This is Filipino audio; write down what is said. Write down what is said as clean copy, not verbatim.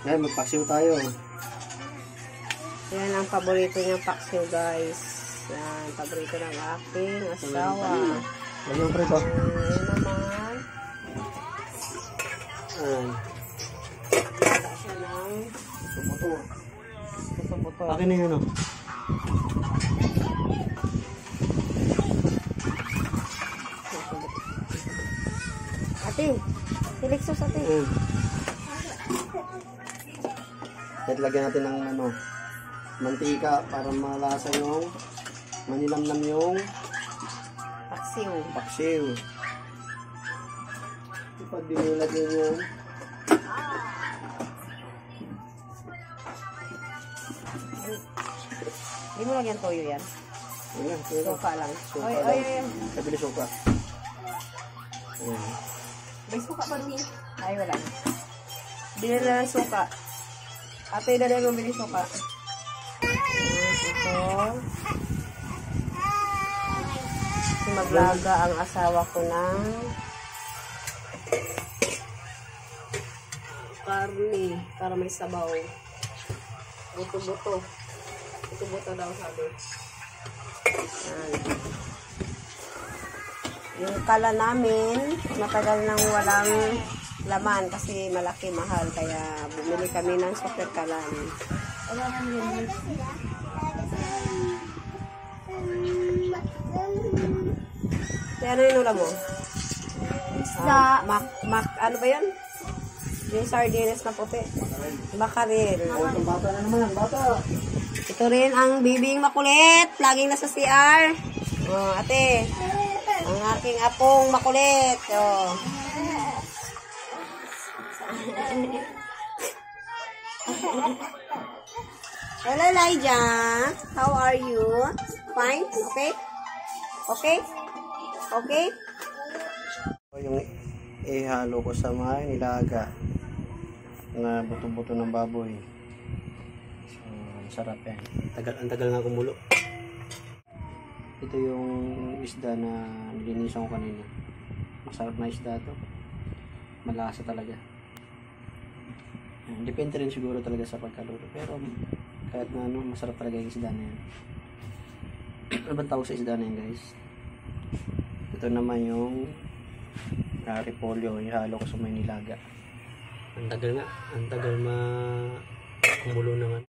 Ngayon, magpaksiw tayo. Yan ang paborito niyang paksiw, guys. Yan, paborito ng aking asawa. Lagyan mo prito. Yan naman. Lata siya ng puto-puto. Akin na yun, oh. Ate, siliksos ate. At lagyan natin ng mantika para malasa yung manilamnam yung paksiw. Pag dinilagyan yun, hindi mo lagyan toyo yan. ayan, Suka lang. suka Ay. Kabili suka. May suka pa rin. Ay, wala. Bili na ng suka. Ate, dali mo bili suka. Ito. Maglaga ang asawa ko ng karne para may sabaw. Buto-buto. Buto-buto daw sabi. Yan. Yung kala namin, matagal nang walang laman kasi malaki, mahal. Kaya bumili kami ng super kalan. Ano yung ulam mo? Ano ba yun? Yung sardines na puti. Bakaril. Bata na naman, bata. Ito rin ang bibing makulit. Laging nasa CR. Oh, ate. Ang aking apong makulit. Oh. Hello, Elijah. How are you? Fine? Okay? Okay? Okay? Yung ihalo ko sa mga nilaga na buto-buto ng baboy. So, sarap yan. Ang tagal nga kumulo. Ito yung isda na nilinisan ko kanina. Masarap na isda to. Malasa talaga. Depende rin siguro talaga sa pagkaluto. Pero kahit na masarap talaga yung isda na yan. Ano bang tawag sa isda na yan, guys? Ito naman yung repolyo, ihalo ko sa may nilaga. Ang tagal kumulo naman.